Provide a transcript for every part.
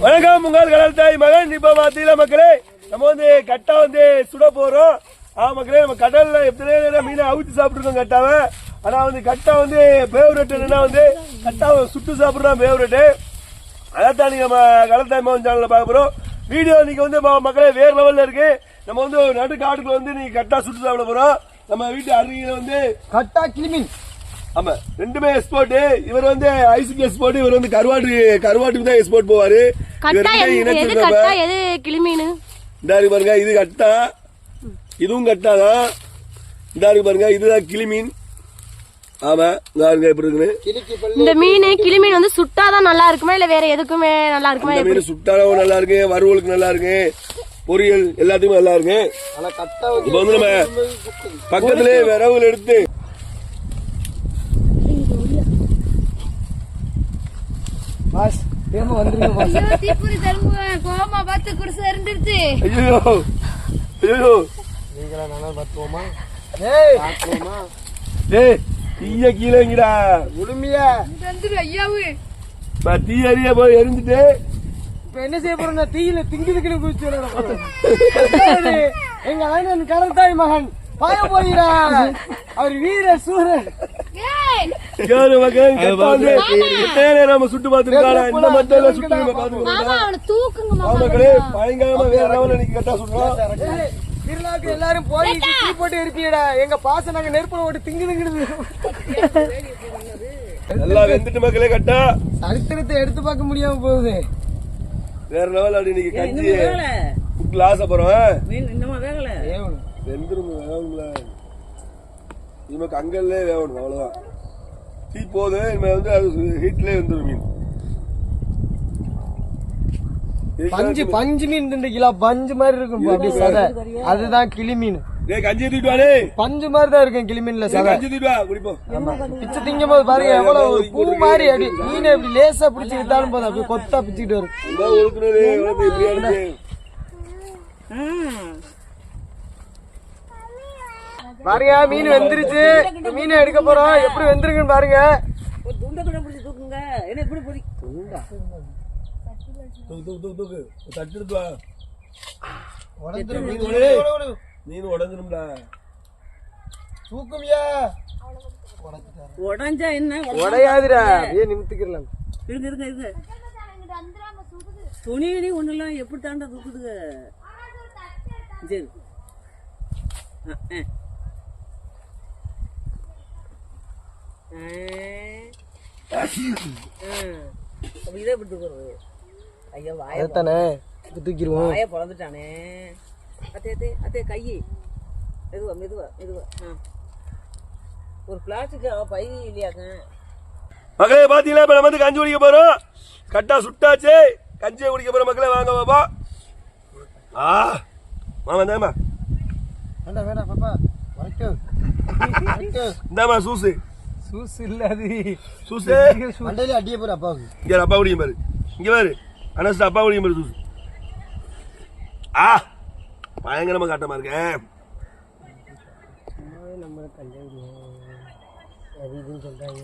வணக்கம் உங்கள் கடல் தாய் மகன். இப்ப பாத்தீங்கன்னா மக்களே நம்ம வந்து கட்டா வந்து சுட போறோம். மக்களே நம்ம கடல்ல எத்தனை மீனை அவிச்சு சாப்பிட்டுருக்கோம் கட்டாவை. ஆனா வந்து கட்டா வந்து ஃபேவரட் என்னன்னா வந்து கட்டாவை சுட்டு சாப்பிடுறோம் ஃபேவரட். அதான் நீங்க நம்ம கடல் தாய் மகன் சேனல்ல பார்க்க போறோம். வீடியோ இன்னைக்கு வந்து மக்களே வேற லெவல்ல இருக்கு. நம்ம வந்து நடு காட்டுக்குள்ள வந்து நீங்க கட்டா சுட்டு சாப்பிட போறோம். நம்ம வீட்டு அருகில வந்து கட்டா கிளிமின். ஆமா, ரெண்டுமே எக்ஸ்போர்ட். இவர் வந்து ஐசிக்கு எக்ஸ்போர்ட், இவர் வந்து கருவாட்டுக்கு தான் எக்ஸ்போர்ட் போவாரு. பாருங்க, இது கட்டா, இதுவும் கட்டா தான். பாருங்க, இதுதான் கிளிமீன். ஆமா, எப்படி இருக்குன்னு. இந்த மீன் கிளிமீன் வந்து சுட்டாதான் நல்லா இருக்குமா இல்ல வேற எதுக்குமே நல்லா இருக்குமா? மீன் சுட்டாலும் நல்லா இருக்கு, வறுவலுக்கு நல்லா இருக்கு, பொரியல் எல்லாத்துக்குமே நல்லா இருக்கு. இப்ப வந்து நம்ம பக்கத்திலே விரவுகள் எடுத்து தீய கீழேங்கடா உடுமையா தீயறிய போய் எரிஞ்சுட்டு இப்ப என்ன செய்ய போறோம்? தீயில திங்குதுக்கு குதிச்சு எங்க அண்ணன் கடல் தாய் மகன் பாய போகிறார். அவர் வீர சூரன். நம்ம சுட்டு பாத்துருக்காங்க. இந்த மத்தியில சுட்டு பயங்கரமா வேற லெவல்ல நீங்க கட்டா சுடுறோம். திருநாக்கு எல்லாரும் போய் தீ போட்டு எடுப்பீடா. எங்க பாசம் நாங்க நெருப்புல ஓட்டு திங்குதுங்கிறது. எல்லாம் வெந்துட்டு மக்களே கட்டா சரித்திரத்தை எடுத்து பார்க்க முடியாம போகுது. வேற லெவல். அப்படி நீங்க கஞ்சி புட்ல ஆசைப்படுறோம். வெந்துரும் வேகணும்ல. நமக்கு அங்கல்லே வேகணும், அவ்வளவுதான். தீ போது இனிமே வந்து அது ஹீட்லயே வந்துடும் மீன். பஞ்சு மீன் 2 கிலோ பஞ்சு மாதிரி இருக்கும் அப்படியே சதை. அதுதான் கிளி மீன். கஞ்சி தூக்கிட்டு பஞ்சு மாதிரி தான் இருக்கும் கிளி மீன்ல சதை. கஞ்சி தூக்கிட்டு வா குடிப்போம். பிச்சு திங்கும் போது பாருங்க எவ்வளவு பூ மாதிரி அப்படி மீன் எப்படி லேசா பிடிச்சு விட்டாலும் போதும் அப்படியே கொத்தா பிச்சுக்கிட்டு வரும். பாருங்க மீன் வெந்துருச்சு. மீனை எடுக்க போறோம். எப்படி வெந்திருக்குன்னு பாருங்க. மீன் உடஞ்சிரும்டா. தூக்குமியா உடஞ்சா என்ன உடையாதுடா. அப்படியே நிமித்துக்கலாம். இருங்க துணி ஒண்ணுலாம் எப்படி தாண்டா தூக்குதுங்க. சரி இதே எப்படி தூக்குறது? ஐயா வாயத்தானே தூக்கிடுவோம். வாய பொழந்துட்டானே. அத்தே கையை மெதுவா ஒரு பிளாஸ்டிக் பை இல்லையாங்க. மக்களே பாத்தீங்களா, இப்ப நம்ம வந்து கஞ்சி குடிக்க போறோம். கட்டா சுட்டாச்சு, கஞ்சியை குடிக்க போறோம். மக்களே வாங்க பாப்பா. மாமா இந்தாமா வேண்டாம் பாப்பா வரைக்கும் இந்தாமா சூசு. சூஸ் இல்ல அது சூசு மண்டையில அடியே போற அப்பாவுக்கு. இங்க அப்பா குடிக்கும் பாரு. இங்க பாரு அனஸ்ட் அப்பா குடிக்கும் பாரு சூசு. பயங்கரமா காட்டமா இருக்கேன். நம்ம கஞ்சாடி சொல்றாங்க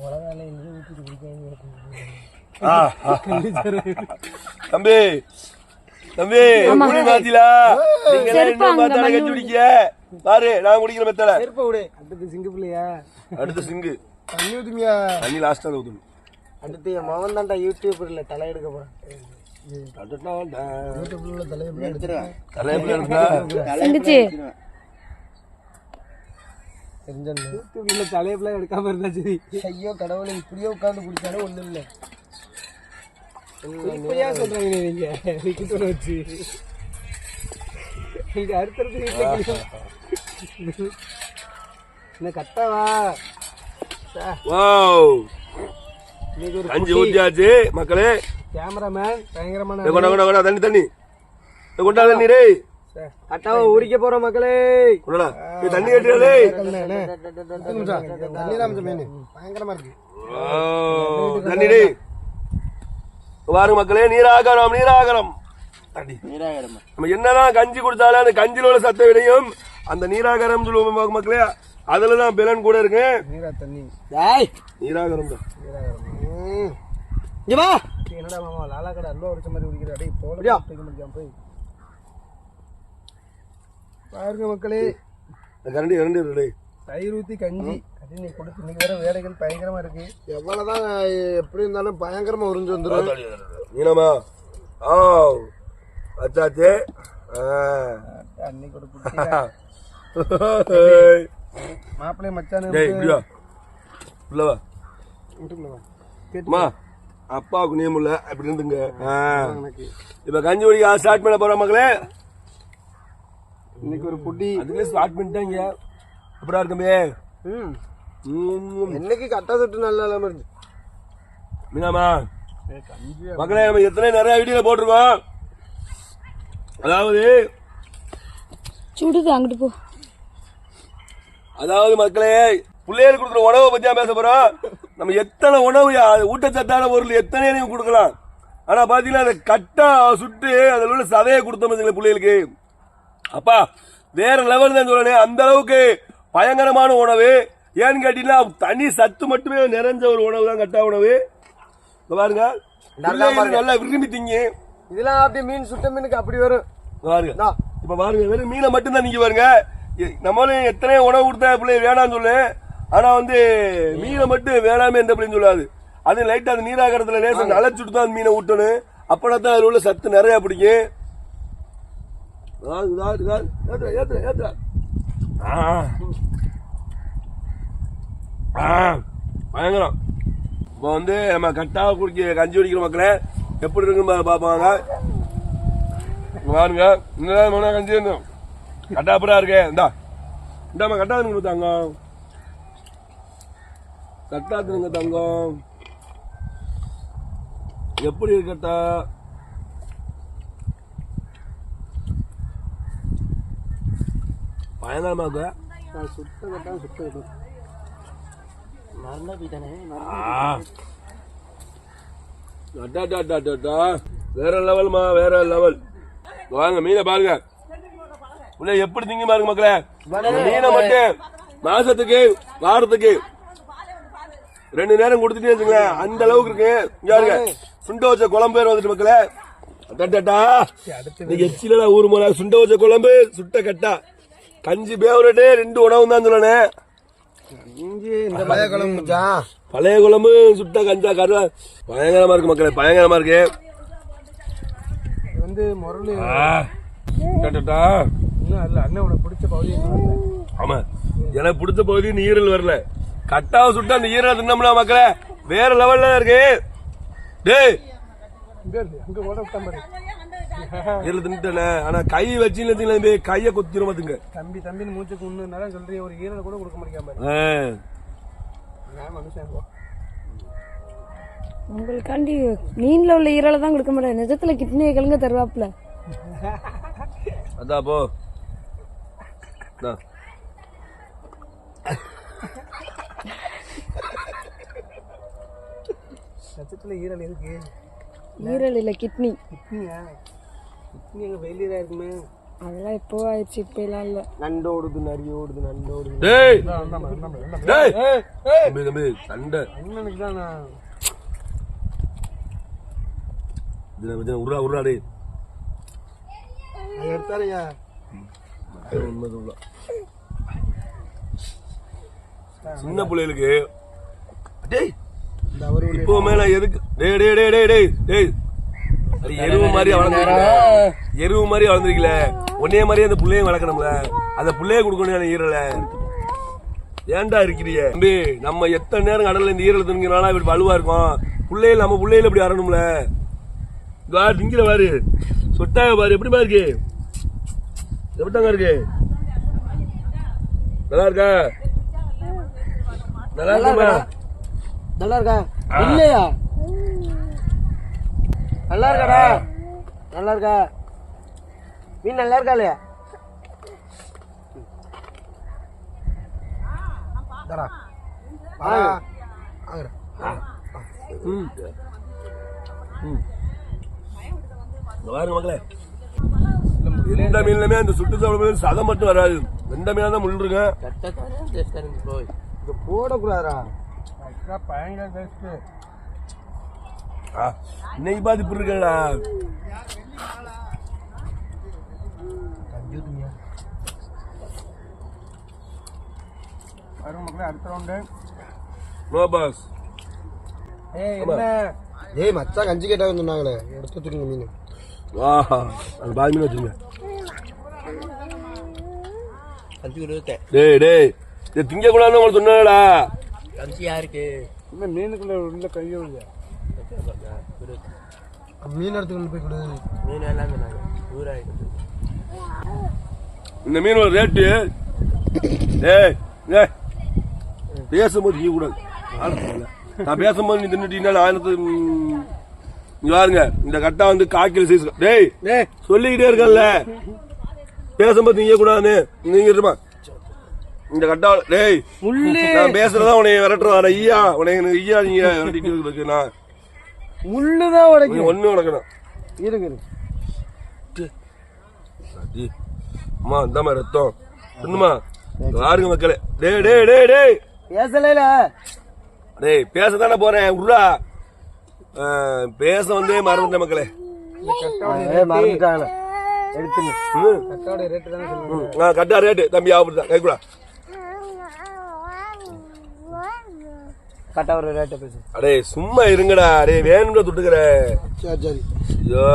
உலகால ஊத்திட்டு குடிக்காங்க. தம்பி மாத்திலா நீங்க கஞ்சி குடிக்க பாரு. நான் குடிக்கிற மெத்தல செருப்ப விடு. அடுத்து சிங்கு பிள்ளையா? அடுத்து சிங்கு தண்ணி ஊத்துமியா? தண்ணி லாஸ்டா ஊத்தணும். அடுத்து என் மகன் தான்டா யூடியூப்ல தலை எடுக்க போறேன். தலையெல்லாம் எடுக்காம இருந்தா சரி. ஐயோ கடவுளை இப்படியோ உட்காந்து குடிச்சாலும் ஒண்ணும் இல்ல. இப்படியா சொல்றாங்க நீங்க வச்சு அடுத்தடுத்து என்ன கட்டாவா? கஞ்சி ஊத்தியாச்சு மக்களே. கேமராமேன் பயங்கரமான தண்ணி கொண்டா. தண்ணி ரே கட்டாவை உரிக்க போறோம் மக்களே. தண்ணி கட்டியாலே பயங்கரமா இருக்கு தண்ணி ரே. பாருங்க மக்களே, நீராகரம். நம்ம என்னதான் கஞ்சி கொடுத்தாலும் அந்த கஞ்சில உள்ள சத்த விடையும் அந்த நீராகரம் சொல்லுவோம் மக்களே. அதுலதான் பெலன் கூட இருக்கு. நீரா தண்ணி நீராகரம். என்னடா மாமா லாலா கடை அல்வா உரிச்ச மாதிரி உரிக்கிற அடே போல போய் பாருங்க மக்களே கரண்டி கரண்டி தயிர் ஊற்றி கஞ்சி அது நீ கொடுத்து இன்னைக்கு வேற வேலைகள் பயங்கரமா இருக்கு எவ்வளவுதான் எப்படி இருந்தாலும் பயங்கரமா உறிஞ்சு வந்துடும் மீனமா ஆ அச்சாச்சே அன்னைக்கு ஒரு குட்டி மாப்பிள்ளை மச்சானு உள்ளவா அம்மா அப்பாவுக்கு நேம் இல்ல அப்படி இருந்துங்க இப்ப கஞ்சி குடிக்க ஸ்டார்ட் பண்ண போறோம் மக்களே இன்னைக்கு ஒரு புட்டி அதுக்குள்ளே ஸ்டார்ட் பண்ணிட்டாங்க அப்புறம் இருக்குமே இன்னைக்கு கட்டா சுட்டு நல்லா இல்லாம இருந்து மீனாமா மக்களே நம்ம எத்தனை நிறைய வீடியோ போட்டிருக்கோம் அதாவது சுடுது அங்கிட்டு போ அதாவது மக்களே பிள்ளைகளுக்கு கொடுக்குற உணவை பத்தியா பேச போறோம் நம்ம எத்தனை உணவு ஊட்டச்சத்தான பொருள் எத்தனையும் கொடுக்கலாம் ஆனா பாத்தீங்கன்னா அந்த கட்டா சுட்டு அதுல உள்ள சதையை கொடுத்தோம் பிள்ளைகளுக்கு அப்பா வேற லெவல் தான் சொல்லணும் அந்த அளவுக்கு பயங்கரமான உணவு ஏன்னு கேட்டீங்கன்னா தனி சத்து மட்டுமே நிறைஞ்ச ஒரு உணவு தான் கட்டா உணவு பாருங்க நல்லா விரும்பி திங்க இதெல்லாம் அப்படியே மீன் சுட்ட மீனுக்கு அப்படி வரும் பாருங்க இப்ப பாருங்க வெறும் மீனை மட்டும் தான் நீங்க பாருங்க நம்மளும் எத்தனை உணவு கொடுத்தா பிள்ளை வேணாம்னு சொல்லு ஆனா வந்து மீனை மட்டும் வேணாமே எந்த பிள்ளைன்னு சொல்லாது அது லைட்டா அது நீராகரத்துல லேசா அழைச்சுட்டு தான் மீனை ஊட்டணும் அப்பனா தான் அதுல உள்ள சத்து நிறைய பிடிக்கும் பயங்கரம் இப்ப வந்து நம்ம கட்டா குடிக்க கஞ்சி குடிக்கிற மக்களே எப்படி இருக்குன்னு பாப்பாங்க பாருங்க இந்த கஞ்சி கட்டாப்புறா இருக்கே இந்தாமா கட்டா தினுங்க தங்கம் கட்டா தினுங்க தங்கம் எப்படி இருக்கட்டா பயங்கரமா இருக்க சுட்ட கட்டா சுட்ட கட்டும் வேற லெவல்மா வேற லெவல் வாங்க மீனை பாருங்க உள்ள எப்படி திங்க பாருங்க மக்களே மீனை மட்டும் மாசத்துக்கு வாரத்துக்கு 2 நேரம் கொடுத்துட்டே வச்சுங்க அந்த அளவுக்கு இருக்கு இங்க சுண்ட வச்ச குழம்பு வந்துட்டு மக்களே எச்சில ஊர் போல சுண்ட வச்ச குழம்பு சுட்ட கட்டா கஞ்சி பேவரட்டு 2 உணவு தான் சொல்லணும் பழைய குழம்பு சுட்ட கஞ்சா கருவா பயங்கரமா இருக்கு மக்களே பயங்கரமா இருக்கு வந்து முரளி அண்ணன் பிடிச்ச பகுதி ஆமா எனக்கு பிடிச்ச பகுதி ஈரல் வரல கட்டாவை சுட்டு அந்த ஈரலை தின்னோம்னா மக்களே வேற லெவல்ல இருக்கு டேய் அங்க ஓட விட்டா பாரு ஈரல் தின்னுட்டேனே ஆனா கை வச்சு கைய கொத்திரும் பாத்துங்க தம்பி தம்பின்னு மூச்சுக்கு ஒண்ணுனால சொல்றீங்க ஒரு ஈரல் கூட கொடுக்க மாட்டேங்க உங்களுக்காண்டி மீன்ல உள்ள ஈரலை தான் கொடுக்க மாட்டேன் நிஜத்துல கிட்னியை கிழங்க தருவாப்ல அதான் போ நட்சத்திர ஈரல் எதுக்கு ஈரல் இல்ல கிட்னி கிட்னியா கிட்னி எங்க வெளியில இருக்குமே அதெல்லாம் எப்போ ஆயிடுச்சு இப்ப எல்லாம் இல்ல நண்டு ஓடுது நரி ஓடுது நண்டு ஓடுது சண்டை அண்ணனுக்கு தான் உருளா உருளாடே எடுத்தாரையா சின்ன பிள்ளைகளுக்கு இப்போ மேல எதுக்கு எருவு மாதிரி எருவு மாதிரி வளர்ந்துருக்கல ஒன்னே மாதிரி அந்த பிள்ளையும் வளர்க்கணும்ல அந்த பிள்ளைய கொடுக்கணும் ஈரலை ஏன்டா இருக்கிறீங்க தம்பி நம்ம எத்தனை நேரம் கடல்ல இந்த ஈரலை திங்கிறனால இப்படி வலுவா இருக்கும் பிள்ளைகள் நம்ம பிள்ளைகள் இப்படி வரணும்ல திங்கிற பாரு சொட்டாக பாரு எப்படிமா இருக்கு எப்படிதாங்க இருக்கு நல்லா இருக்கா நல்லா இருக்குமா நல்லா இருக்கா இல்லையா நல்லா இருக்காடா நல்லா இருக்கா மீன் நல்லா இருக்கா இல்லையா மக்களே எந்த மீன்லயுமே அந்த சுட்டு சாப்பிட சதை மட்டும் வராது எந்த மீனா தான் முள் இருக்கு போடக்கூடாதா இன்னைக்கு பார்த்து இப்படி இருக்கா மக்களே அடுத்த ரவுண்டு நோ பாஸ். ஏய் மச்சான் கஞ்சி கேட்டாங்க சொன்னாங்களே எடுத்து வச்சுருங்க மீன். ஆஹா அது பாதி மீன் வச்சுருங்க. கஞ்சி கொடுத்த டேய் இது திங்க கூடாதுன்னு உங்களுக்கு சொன்னாடா. கஞ்சி யாருக்கு இன்னும் மீனுக்குள்ள உள்ள கையோ இல்லையா மீன் எடுத்துக்கொண்டு போய் கொடு. மீன் எல்லாம் ஊராயிடுது. இந்த மீன் ஒரு ரேட்டு. டேய் பேசும்போது நீ கூடாது. நான் பேசும்போது நீ தின்னுட்டீங்கன்னா ஆயிரத்து இங்க பாருங்க இந்த கட்டா வந்து காக்கில சைஸ். டேய் சொல்லிக்கிட்டே இருக்கல பேசும்போது நீங்க கூடாது. நீங்க இருமா இந்த கட்டா. டேய் நான் பேசுறதா உன்னை விரட்டுறா ஐயா உன்னை ஐயா நீங்க விரட்டிட்டு இருக்கு. நான் முள்ளுதான் உடைக்கும் ஒண்ணு உனக்கணும் இருங்க. அம்மா இந்தாமா ரத்தம் இன்னுமா பாருங்க மக்களே. டேய் டேய் டேய் டேய் பேசல டேய் பேசதானே போறேன் உருளா. பேச வந்து மறந்துட்டேன் மக்களே. மறந்துட்டாங்க எடுத்துங்க. கட்டாவோட ரேட்டு தானே சொல்லுங்க. கட்டா ரேட்டு தம்பி ஆகுதான் கைக்கூடா. கட்டாவோட ரேட்டை பேசு. அடே சும்மா இருங்கடா. அடே வேணும்னு துட்டுக்கிற. சரி ஐயோ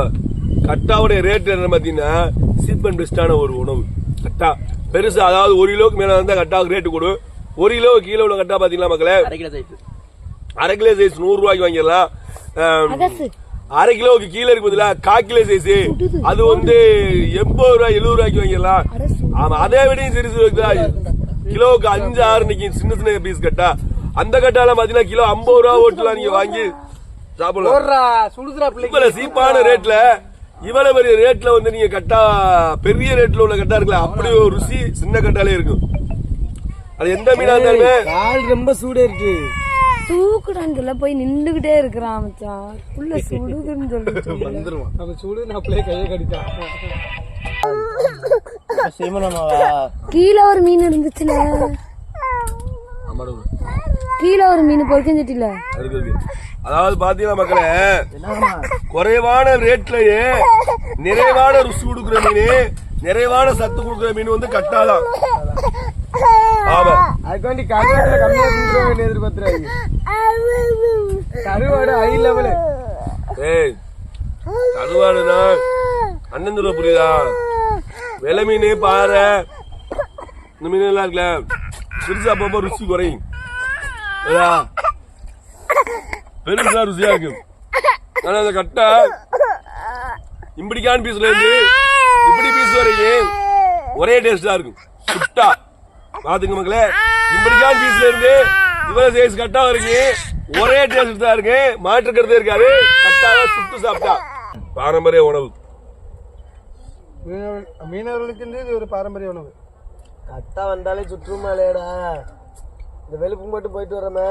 கட்டாவுடைய ரேட் என்ன பாத்தீங்கன்னா சீப் அண்ட் பெஸ்டான ஒரு உணவு. கட்டா பெருசு அதாவது 1 கிலோக்கு மேல இருந்தா கட்டாவுக்கு ரேட்டு கொடு. 1 கிலோ கீழே உள்ள கட்டா பாத்தீங்களா மக்களே 1/2 கிலோ சைஸ் 100 ரூபாய்க்கு வாங்கிடலாம். 1/2 கிலோவுக்கு கீழே இருக்கு பதிலா 1/4 கிலோ சைஸ் அது வந்து 80 ரூபாய் 70 ரூபாய்க்கு வாங்கிடலாம். ஆமா அதை விட சிறுசு கிலோவுக்கு 5-6 நிக்கி சின்ன சின்ன பீஸ் கட்டா. அந்த கட்டாலாம் பாத்தீங்கன்னா கிலோ 50 ரூபா ஓட்டுலாம் நீங்க வாங்கி சாப்பிடலாம். சீப்பான ரேட்ல இவ்வளவு பெரிய ரேட்ல வந்து நீங்க கட்டா பெரிய ரேட்ல உள்ள கட்டா இருக்குல்ல அப்படி ஒரு ருசி சின்ன கட்டாலே இருக்கும். அது எந்த மீனா இருந்தாலுமே கால் ரொம்ப சூடா இருக்கு. தூக்குடான்ல போய் நின்றுகிட்டே இருக்கிறான் மச்சான். உள்ள சுடுதுன்னு சொல்லிட்டு வந்துருவான். நம்ம சுடு நான் அப்படியே கையை கடிச்சான். கீழே ஒரு மீன் இருந்துச்சுல. கீழே ஒரு மீன் பொறுக்கஞ்சிட்டில. அதாவது பாத்தீங்கன்னா மக்களே குறைவான ரேட்லயே நிறைவான ருசி கொடுக்குற மீன் நிறைவான சத்து கொடுக்குற மீன் வந்து கட்டாதான். ஆமா அதுக்கு வேண்டி கருவாடுல கம்மியா கொடுக்குறவங்க எதிர்பார்த்துறாங்க. கருவாடு ஹை லெவலு. ஏய் கருவாடுனா அண்ணன் ரூபா புரியுதா. வெலை மீன் பாரு இந்த மீன் எல்லாம் இருக்குல்ல பெருசா போக ருசி குறையும். பெருசா ருசியா இருக்கும். ஆனா அந்த கட்டா இப்படிக்கான பீஸ்ல இருந்து இப்படி பீஸ் வரைக்கும் ஒரே டேஸ்டா இருக்கும். சுட்டா பாத்துங்க மக்களே இப்படிக்கான பீஸ்ல இருந்து இவ்வளவு சைஸ் கட்டா வரைக்கும் ஒரே டேஸ்ட் தான் இருக்கு. மாற்றுக்கிறதே இருக்காது. கட்டாவை சுட்டு சாப்பிட்டா பாரம்பரிய உணவு. மீனவர்களுக்கு இது ஒரு பாரம்பரிய உணவு. கட்டா வந்தாலே சுற்றுமாலேடா. இந்த வெளுப்பு மட்டும் போயிட்டு வர்றமே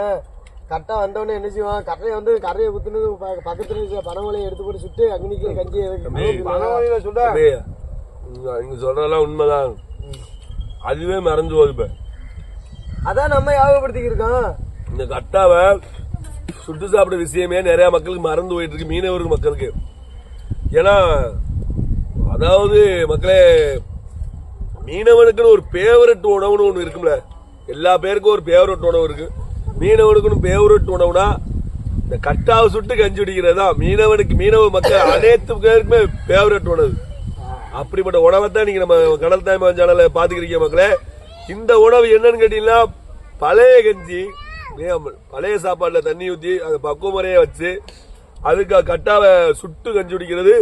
கட்டா வந்தவொடனே என்ன செய்வான் கட்டையை வந்து கரையை குத்துனது பக்கத்துல பனமலையை எடுத்து போட்டு சுட்டு அக்னிக்கு கஞ்சியை பனமலையில சுட்டா நீங்க சொல்றதெல்லாம் உண்மைதான். அதுவே மறந்து போகுது. இப்ப அதான் நம்ம ஞாபகப்படுத்திக்க இருக்கோம். இந்த கட்டாவை சுட்டு சாப்பிட விஷயமே நிறைய மக்களுக்கு மறந்து போயிட்டு இருக்கு மீனவர்கள் மக்களுக்கு. ஏன்னா அதாவது மக்களே மீனவனுக்குன்னு ஒரு பேவரட் உணவுன்னு ஒண்ணு இருக்கும்ல. எல்லா பேருக்கும் ஒரு பேவரட் உணவு இருக்கு. மீனவனுக்குன்னு பேவரட் உணவுனா இந்த கட்டாவை சுட்டு கஞ்சி குடிக்கிறதா மீனவனுக்கு மீனவ மக்கள் அனைத்து பேருக்குமே பேவரட் உணவு. அப்படிப்பட்ட உணவை தான் நீங்க நம்ம கடல் தாய்மா சேனல்ல பாத்துக்கிறீங்க மக்களே. இந்த உணவு என்னன்னு கேட்டீங்கன்னா பழைய கஞ்சி பழைய சாப்பாடுல தண்ணி ஊத்தி அந்த பக்குவ முறையை வச்சு அதுக்கு கட்டாவை சுட்டு கஞ்சி குடிக்கிறது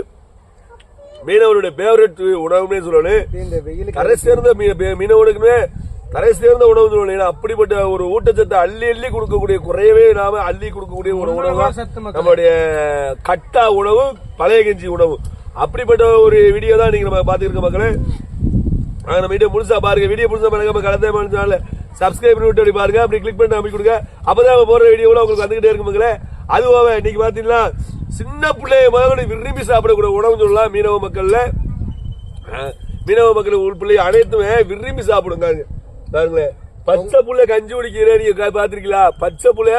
மீனவனுடைய பேவரட் உணவுமே சொல்லணும். கரை சேர்ந்த மீனவனுக்குமே கரை சேர்ந்த உணவு சொல்லணும். அப்படிப்பட்ட ஒரு ஊட்டச்சத்தை அள்ளி அள்ளி கொடுக்கக்கூடிய குறையவே நாம அள்ளி கொடுக்கக்கூடிய ஒரு உணவு நம்மளுடைய கட்டா உணவு பழைய கஞ்சி உணவு. அப்படிப்பட்ட ஒரு வீடியோ தான் நீங்க நம்ம பாத்துருக்க மக்களே. நம்ம வீடியோ முழுசா பாருங்க. வீடியோ முழுசா பாருங்க. கடந்த சப்ஸ்கிரைப் பண்ணி விட்டு பாருங்க. அப்படி கிளிக் பண்ணி அமைக்க கொடுங்க. அப்பதான் நம்ம போற வீடியோல உங்களுக்கு வந்துகிட்டே இருக்கு மக்களே. அதுவாக இன்னைக்கு பாத்தீங்கன்னா சின்ன பிள்ளைய மகனை விரும்பி சாப்பிடக்கூடிய உணவு சொல்லலாம். மீனவ மக்கள்ல மீனவ மக்கள் ஒரு பிள்ளை அனைத்துமே விரும்பி சாப்பிடுங்க. பாருங்களேன் பச்சை புள்ள கஞ்சி குடிக்கிறேன் நீங்க பாத்திருக்கீங்களா. பச்சை புள்ளைய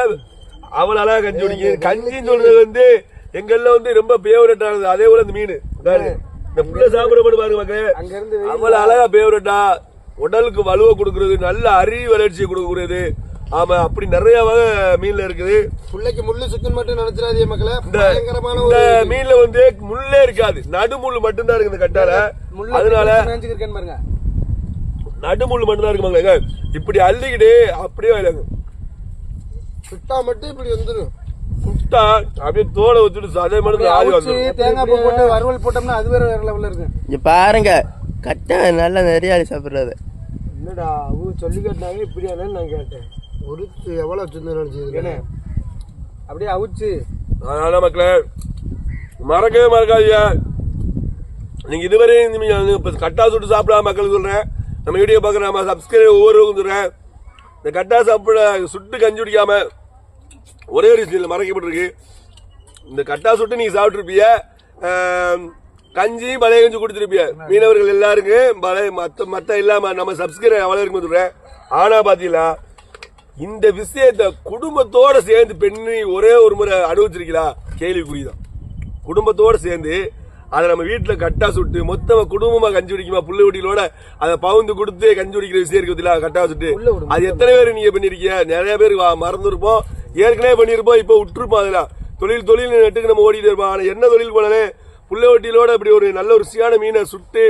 அவளால கஞ்சி குடிக்க கஞ்சின்னு சொல்றது வந்து எங்கெல்லாம் வந்து ரொம்ப ஃபேவரட் ஆனது. அதே போல இந்த மீன் இந்த புள்ள சாப்பிடப்படும் பாருங்க மக்களே, அங்க இருந்து அவ்வளவு அழகா ஃபேவரட்டா, உடலுக்கு வலுவை கொடுக்கறது, நல்ல அறிவு வளர்ச்சியை கொடுக்கறது. ஆமா, அப்படி நிறைய வகை மீன்ல இருக்குது. புள்ளைக்கு முள்ளு சுத்தம் மட்டும் நினைச்சிடாதே மக்களே, இந்த பயங்கரமான மீன்ல வந்து முள்ளே இருக்காது, நடுமுள்ளு மட்டும்தான் இருக்கு இந்த கட்டால. அதனால பாருங்க, நடுமுள்ளு மட்டும்தான் இருக்கு மக்களே. இப்படி அள்ளிக்கிட்டு அப்படியே விளங்கும். சுட்டா மட்டும் இப்படி வந்துடும். சுட்டா அப்படியே தோலை வச்சுட்டு அதே மாதிரி ஆதி வந்துடும். தேங்காய் பூ போட்டு வறுவல் போட்டோம்னா அது வேற லெவல்ல இருக்கு. இங்க பாருங்க, கட்டை நல்லா நிறைய சாப்பிடுறது. என்னடா அவங்க சொல்லி கேட்டாங்க இப்படியானு நான் கேட்டேன். ஒரு எவ்வளவு வச்சிருந்தேன் நினைச்சது அப்படியே அவிச்சு. அதனால மக்களே மறக்கவே மறக்காதீங்க. நீங்க இதுவரை கட்டா சுட்டு சாப்பிடாம மக்களுக்கு சொல்றேன், நம்ம வீடியோ பாக்குற நம்ம சப்ஸ்கிரைபர் ஒவ்வொருவருக்கும் சொல்றேன், இந்த கட்டா சாப்பிட சுட்டு கஞ்சி குடிக்காம ஒரே ஒரு விஷயம் மறைக்கப்பட்டிருக்கு. இந்த கட்டா சுட்டு நீங்க சாப்பிட்டுருப்பீங்க, கஞ்சி பழைய கஞ்சி குடிச்சிருப்பீங்க. மீனவர்கள் எல்லாருக்கும் பழைய மத்த இல்லாம நம்ம சப்ஸ்கிரைபர் அவ்வளவு இருக்கும் சொல்றேன். ஆனா பாத்தீங்களா, இந்த விஷயத்த குடும்பத்தோட சேர்ந்து பெண்ணி ஒரே ஒரு முறை அனுபவிச்சிருக்கீங்களா? கேள்விக்குறிதான். குடும்பத்தோட சேர்ந்து அதை நம்ம வீட்டுல கட்டா சுட்டு மொத்தமா குடும்பமா கஞ்சி குடிக்குமா, புள்ள குட்டிகளோட அதை பவுந்து கொடுத்து கஞ்சி குடிக்கிற விஷயம் இருக்கு கட்டா சுட்டு. அது எத்தனை பேர் நீங்க பண்ணிருக்கீங்க? நிறைய பேர் மறந்துருப்போம், ஏற்கனவே பண்ணிருப்போம், இப்ப விட்டுருப்போம். அதெல்லாம் தொழில் நெட்டுக்கு நம்ம ஓடிட்டு இருப்போம். ஆனா என்ன தொழில் போனாலே புள்ள குட்டிகளோட இப்படி ஒரு நல்ல ருசியான மீனை சுட்டு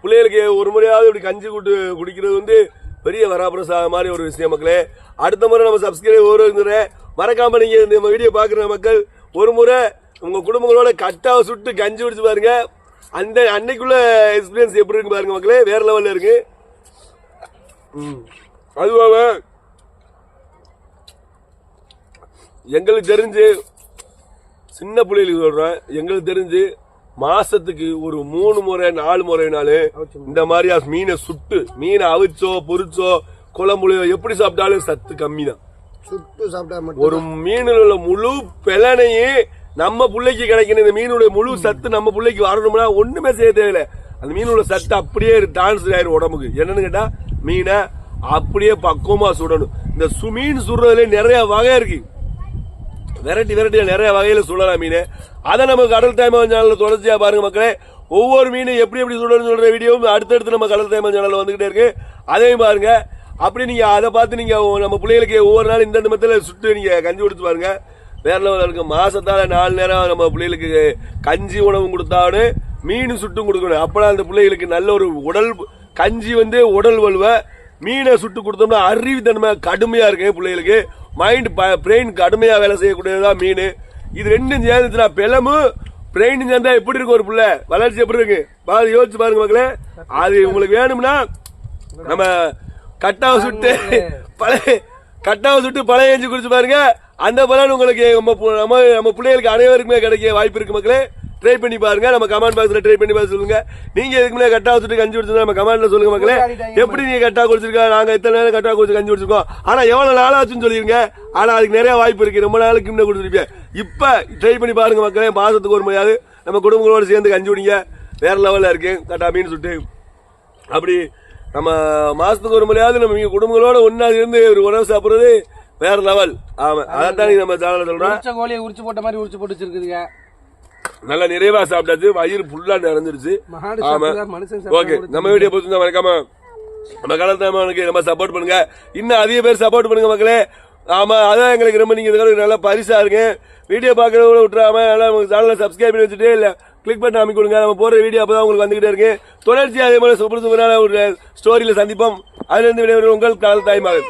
பிள்ளைகளுக்கு ஒரு முறையாவது இப்படி கஞ்சி கூட்டு குடிக்கிறது வந்து பெரிய வராபிரசாத மாதிரி ஒரு விஷயம் மக்களே. அடுத்த முறை நம்ம சப்ஸ்கிரைப் ஒவ்வொரு மறக்காம நீங்க இந்த வீடியோ பாக்குற மக்கள் ஒரு முறை உங்க குடும்பங்களோட கட்டாவை சுட்டு கஞ்சி குடிச்சு பாருங்க. அந்த அன்னைக்குள்ள எக்ஸ்பீரியன்ஸ் எப்படி இருக்கு பாருங்க மக்களே, வேற லெவல்ல இருக்கு. அதுவாக எங்களுக்கு தெரிஞ்சு சின்ன பிள்ளைகளுக்கு சொல்றேன், எங்களுக்கு தெரிஞ்சு மாசத்துக்கு ஒரு 3 முறை 4 முறைனாலும் இந்த மாதிரி மீனை சுட்டு, மீனை அவிச்சோ பொரிச்சோ குழம்புலையோ எப்படி சாப்பிட்டாலும் சத்து கம்மி தான். சுட்டு சாப்பிட்டா ஒரு மீனில் உள்ள முழு பிளனையும் நம்ம பிள்ளைக்கு கிடைக்கணும். இந்த மீனுடைய முழு சத்து நம்ம பிள்ளைக்கு வரணும்னா ஒண்ணுமே செய்ய தேவையில்லை. அந்த மீனோட சத்து அப்படியே டிரான்ஸ்ஃபர் ஆயிரும் உடம்புக்கு. என்னன்னு கேட்டா, மீனை அப்படியே பக்குவமா சுடணும். இந்த மீன் சுடுறதுல நிறைய வகை இருக்கு, வெரைட்டியா நிறைய வகையில சுடலாம் மீன். அதை நம்ம கடல் தாய்மான் சேனல்ல தொடர்ச்சியா பாருங்க மக்களே. ஒவ்வொரு மீனும் எப்படி சுடணும்னு சொல்ற வீடியோவும் அடுத்தடுத்து நம்ம கடல் தாய்மான் சேனல்ல வந்துகிட்டே இருக்கு, அதையும் பாருங்க. அப்படி நீங்க அதை பார்த்து நீங்க நம்ம பிள்ளைகளுக்கு ஒவ்வொரு நாள் இந்த மெத்தல சுட்டு நீங்க கஞ்சி கொடுத்து பாருங்க, வேற லெவலில் இருக்கு. மாசத்தால 4 நேரம் நம்ம பிள்ளைகளுக்கு கஞ்சி உணவும் கொடுத்தாலும் மீன் சுட்டும் கொடுக்கணும். அப்பதான் அந்த பிள்ளைகளுக்கு நல்ல ஒரு உடல் கஞ்சி வந்து உடல் வலுவ, மீனை சுட்டு கொடுத்தோம்னா அறிவுத்தன்மை கடுமையா இருக்கு பிள்ளைகளுக்கு. மைண்ட் பிரெயின் கடுமையா வேலை செய்யக்கூடியதுதான் மீன். இது ரெண்டும் சேர்ந்துச்சுன்னா பிளமு பிரெயின் சேர்ந்தா எப்படி இருக்கும் ஒரு பிள்ளை வளர்ச்சி எப்படி இருக்கு பாரு, யோசிச்சு பாருங்க மக்களே. அது உங்களுக்கு வேணும்னா நம்ம கட்டாவை சுட்டு பழைய எஞ்சி குடிச்சு பாருங்க. அந்த பலன் உங்களுக்கு நம்ம பிள்ளைகளுக்கு அனைவருக்குமே கிடைக்க வாய்ப்பு இருக்கு மக்களே. ட்ரை பண்ணி பாருங்க. நம்ம கமெண்ட் பாக்ஸ்ல ட்ரை பண்ணி பார்த்து சொல்லுங்க. நீங்க இதுக்கு முன்னாடி கட்டா வச்சுட்டு கஞ்சி குடிச்சிருந்தா நம்ம கமெண்ட்ல சொல்லுங்க மக்களே. எப்படி நீங்க கட்டா குடிச்சிருக்கா, நாங்க இத்தனை நேரம் கட்டா குடிச்சு கஞ்சி குடிச்சிருக்கோம், ஆனா எவ்வளவு நாள் ஆச்சுன்னு சொல்லிருங்க. ஆனா அதுக்கு நிறைய வாய்ப்பு இருக்கு, ரொம்ப நாளுக்கு முன்ன குடிச்சிருப்பேன். இப்ப ட்ரை பண்ணி பாருங்க மக்களே. மாசத்துக்கு ஒரு முறையாவது நம்ம குடும்பங்களோட சேர்ந்து கஞ்சி குடிங்க, வேற லெவல்ல இருக்கு கட்டா மீன் சுட்டு. அப்படி நம்ம மாசத்துக்கு ஒரு முறையாவது நம்ம குடும்பங்களோட ஒன்னா இருந்து ஒரு உணவு சாப்பிடுறது வேற லெவல். ஆமா, அதான் நம்ம சேனல்ல சொல்றோம். கோழியை உரிச்சு போட்ட மாதிரி உரிச்சு போட்டு வச்சிருக்குதுங்க. நல்லா நிறைவா சாப்பிட்டாச்சு, வயிறு ஃபுல்லா நிறைஞ்சிருச்சு. ஆமா, ஓகே. நம்ம வீடியோ பிடிச்சிருந்தா மறக்காம நம்ம கடல் தாய்மானுக்கு நம்ம சப்போர்ட் பண்ணுங்க, இன்னும் அதிக பேர் சப்போர்ட் பண்ணுங்க மக்களே. ஆமா, அதான் எங்களுக்கு ரொம்ப நீங்க நல்லா பரிசா இருக்கு. வீடியோ பாக்குறவங்க விட்டுறாம நல்லா சேனலை சப்ஸ்கிரைப் பண்ணி வச்சுட்டு இல்ல கிளிக் பண்ணி அமைக்க கொடுங்க. நம்ம போற வீடியோ அப்பதான் உங்களுக்கு வந்துகிட்டே இருக்கு. தொடர்ச்சி அதே மாதிரி சூப்பர் சூப்பரான ஒரு ஸ்டோரியில சந்திப்போம். அதுல இருந்து உங்கள் கடல் தாய்மான்.